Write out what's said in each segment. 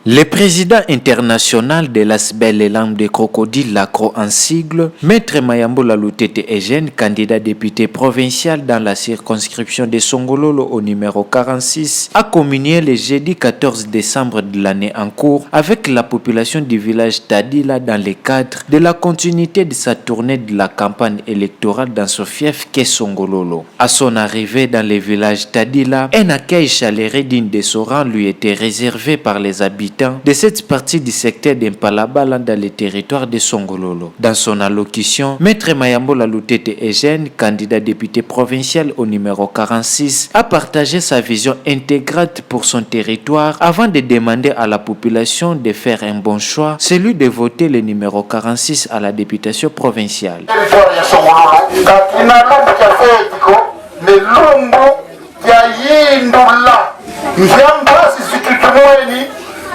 Le président international de l'ASBEL et l'âme des crocodiles, l'ACRO en sigle, Maître Mayambola Lutete Eugène, candidat député provincial dans la circonscription de Songololo au numéro 46, a communié le jeudi 14 décembre de l'année en cours avec la population du village Tadila dans le cadre de la continuité de sa tournée de la campagne électorale dans ce fief qu'est Songololo. À son arrivée dans le village Tadila, un accueil chaleureux digne de son rang lui était réservé par les habitants de cette partie du secteur d'Impalabala dans le territoire de Songololo. Dans son allocution, Maître Mayambola Lutete Eugène, candidat député provincial au numéro 46, a partagé sa vision intégrate pour son territoire avant de demander à la population de faire un bon choix, celui de voter le numéro 46 à la députation provinciale.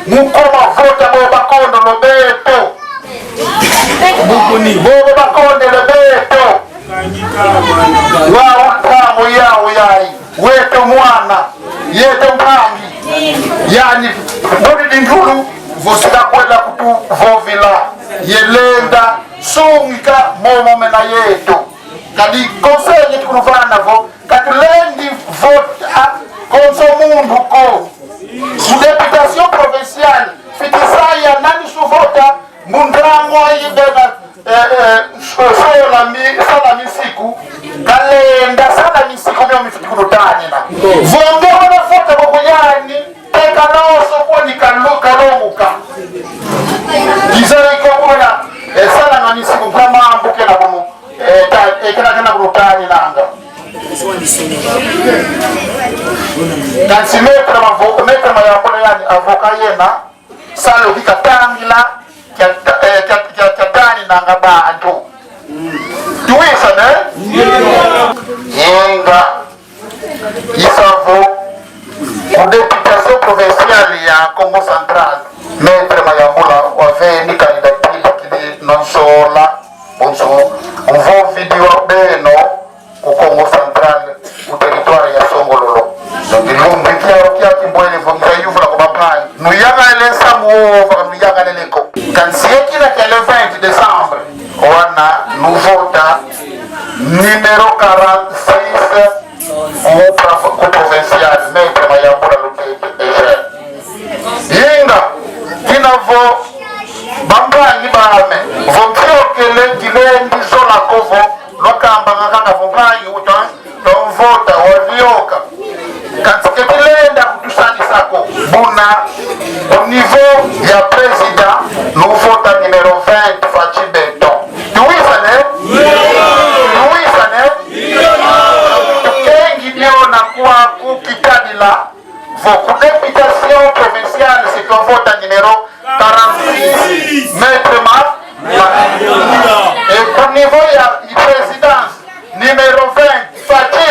Mukoma vota bo bakondo no beto bukuni bo bakondo no beto wa utamu yao yai weto mwana yeto mpangi yani bodi dindulu vosika kwela kutu vovila yelenda sungika momo mena yeto kadi conseil tukuvana vo katulendi vota konsomundu ko députation provinciale fitisaya nani suvota mundrango ayibena salami siku kalenda salami siku myo mifikikulutani na vonge wana fota bokuyani teka noso kwani kalonguka gizari kwa kuna salami siku kama ambuke na bunu kena kulutani nanga kansi metre mayambola yani avoka yena salo kikatangila kyatani nanga bantu tuwisa ne yenga isavo députation provinciale ya Congo Central metre mayambola waveni kandidatila kili nonsola bonso mvo video beno ku Congo Central u territoire ya Songololo donc ilumbi kia kimbwele vonga yuvula kwa mapai nuyanga ele samu nuyanga leleko kansieki na kele 20 décembre wana nuvota numéro 46 au provincial Maître Mayambola Lutete Eugène yinga kinavo bambanyi bame vomfiokele kilendi zola kovo lokamba ngakanga vombanyi utan vota wavioka katika kilenda kutusani sako buna au niveau ya président nous vota numéro 20 Fachi Beton tuwisa ne tukengi diona kwa kukikadila voku députation provinciale c'est qu'on vote numéro 46 Maître et pour niveau ya présidence numéro 20 Fachi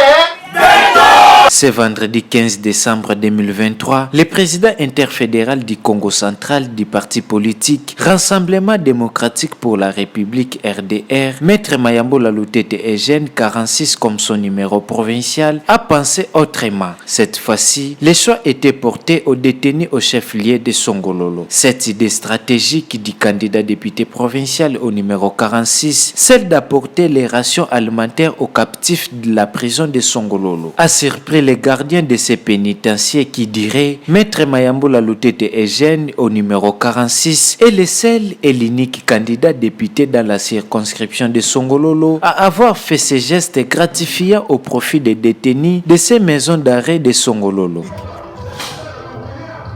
Ce vendredi 15 décembre 2023, le président interfédéral du Congo central du parti politique Rassemblement démocratique pour la République RDR, Maître Mayambola Lutete Eugène, 46 comme son numéro provincial, a pensé autrement. Cette fois-ci, les choix étaient portés aux détenus au chef-lieu de Songololo. Cette idée stratégique du candidat député provincial au numéro 46, celle d'apporter les rations alimentaires aux captifs de la prison de Songololo, a surpris les gardiens de ces pénitenciers qui diraient Maître Mayambola Lutete Eugène au numéro 46 est le seul et l'unique candidat député dans la circonscription de Songololo à avoir fait ces gestes gratifiants au profit des détenus de ces maisons d'arrêt de Songololo.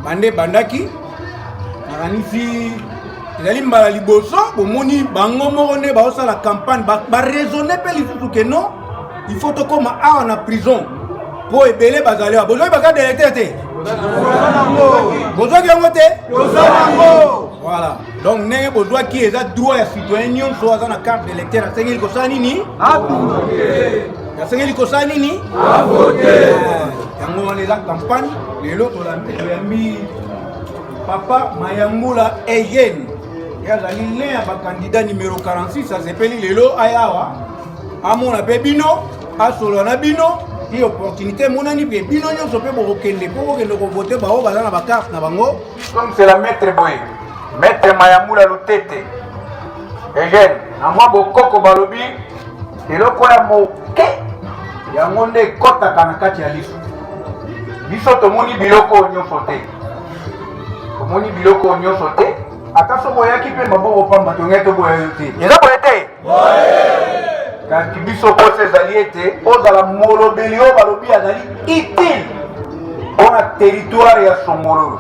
Bande bandaki nakanisi ezali mbala liboso bomoni bango moko nde baosala campagne baraisonne mpe lisusu ke non il faut tokoma awa na prison po ebele bazali awa bozwaki bakarte d'électeur te bozwaki yango te voilà donc ndenge bozwaki eza droit ya citoyen nyonso aza na carte d'électeur asengeli kosala nini asengeli kosala nini yango wana eza campagne lelo toyambi papa Mayambula Eugène. Il y a un candidat numéro 46, ça s'appelle Lelo Ayawa. À mon bino, à Solana Bino, il y a opportunité, mon ami Bino, nous sommes pour voter par carte. Comme c'est la maître Boy, maître Mayambula Lutete, Eugène, à moi, Bokoko Balobi, et le Koya Moke, il y a un monde Kota Kanakati Alice. Biso tomoni biloko nyonso te. Tomoni biloko nyonso te. Ata soko yaki pe maboko pamba tongete boya yote. Eza boya te. Kasi biso pose ezali ete ozala molobeli oyo balobi azali utile mpona territoire ya Songolo.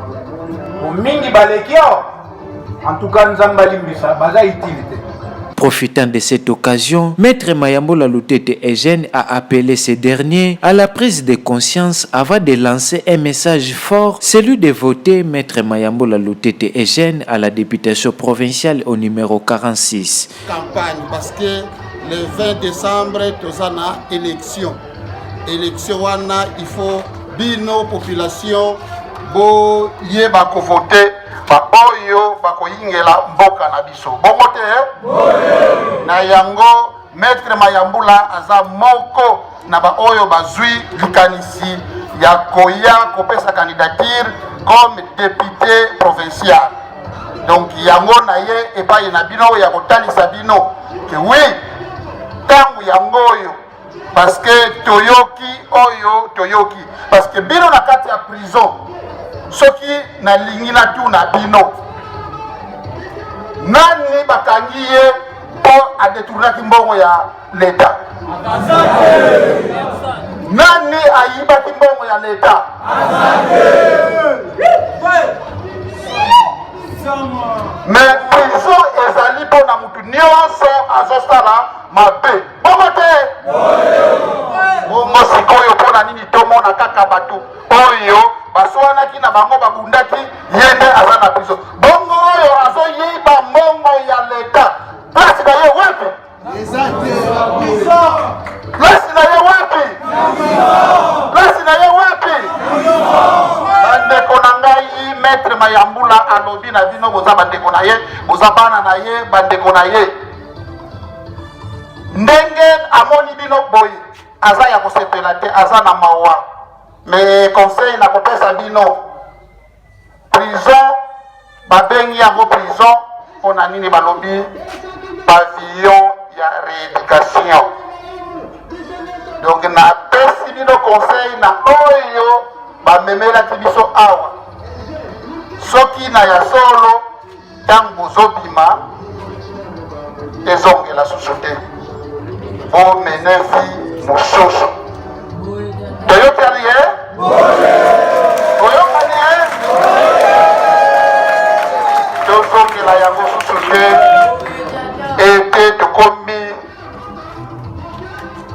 Mingi baleki awa. En tout cas nzambe alimbisa baza utile te. Profitant de cette occasion, Maître Mayambola Lutete Eugène a appelé ces derniers à la prise de conscience avant de lancer un message fort, celui de voter Maître Mayambola Lutete Eugène à la députation provinciale au numéro 46. Campagne parce que le 20 décembre, tout ça na élection. Élection wana, il faut bino population bo yeba ko voter. Ba oyo bakoyingela mboka na biso bongo te na yango Maître Mayambula aza moko na ba oyo bazwi likanisi ya koya kopesa candidature comme député provincial. Donc yango na ye epai na bino ya kotalisa bino que oui tangu yango oyo parce que toyoki parce que bino na kati ya prison soki na lingi na tu na bino nani bakangi ye po adetournaki mbongo ya leta nani ayibaki mbongo ya leta mais prison ezali mpo na mutu nyonso azosala mabe bongo te bongo sikoyo mpo na nini tomona kaka bato oyo baswanaki na bango babundaki ye nde aza na biso bongo oyo azoyiba mbongo ya leta place na ye wapi place na ye wapi place na ye wapi bandeko na ngai Maître Mayambula alobi na bino boza bandeko na ye boza bana na ye bandeko na ye ndenge amoni bino boye aza ya kosepela te aza na mawa mais conseil na kopesa bino prison babengi yango prison mpona nini balobi pavillon ya rééducation. Donc na pesi bino conseil na oyo bamemelaki biso awa soki na ya solo ntango bozobima ezongela susu te bomene vi mosusu toyokani ye toyokani ye tozongela yango susu te ete tokomi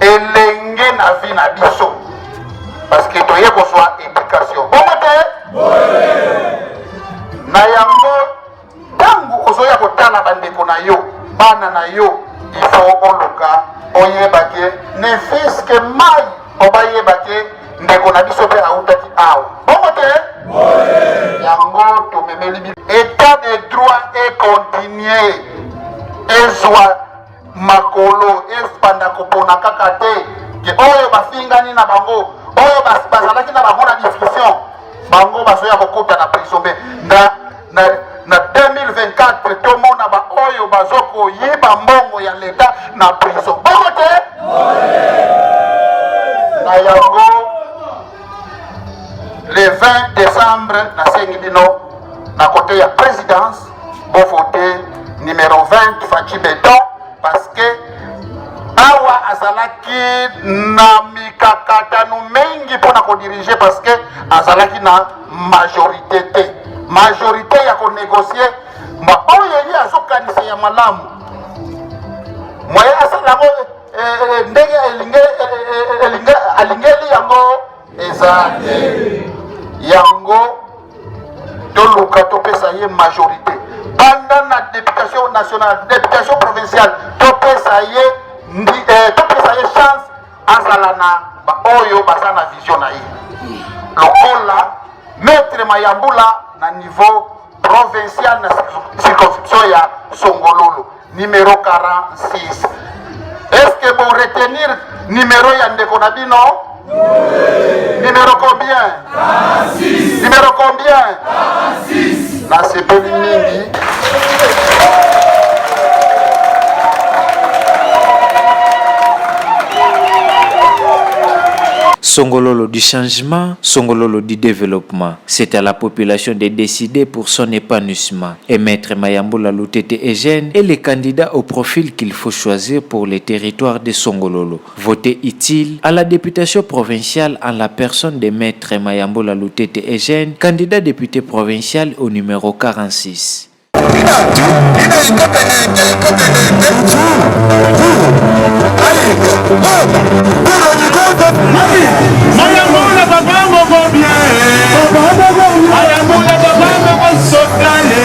elenge na vi na biso parce que toye kozwa éducation bongo te na yango ntango ozoya kotala bandeko na yo bana na yo il faut oluka oyeba ke ne fiske mai obayeba ke ndeko na biso mpe autaki awa bongo te yango tomemeli biso état de droit et continue ezwa makolo espanda kopona kaka te ke oyo bafingani na bango oyo bazalaki na bango na discussion bango bazoya kokota na prison mpe na 2024 tomona ba oyo bazokoyiba mbongo ya leta na prison bongo te na yango le 20 décembre nasengi bino na côté ya présidence bovote numéro 20 Fachi Beton parce que awa azalaki na mikakatano mengi mpona kodirige parce que azalaki na majorité te majorité ya konégocier mba oyo ye azokanisa ya malamu moye asalango ndenge alingeli yango eza yango toluka topesa ye majorité pendant la députation nationale députation provinciale topesa ye chance azala na oyo baza na vision na ye lokola Maître Mayambula na niveau provincial na circonscription ya Songololo numéro 46. Est-ce que vous retenir numéro ya ndeko na bino? Numéro combien? 46. Numéro combien? 46. Na sepeli mingi. Songololo du changement, Songololo du développement. C'est à la population de décider pour son épanouissement. Et Maître Mayambola Lutete Eugène est le candidat au profil qu'il faut choisir pour les territoires de Songololo. Voter utile à la députation provinciale en la personne de Maître Mayambola Lutete Eugène, candidat député provincial au numéro 46. Mayambola papa moko bien. Mayambola papa moko sokale.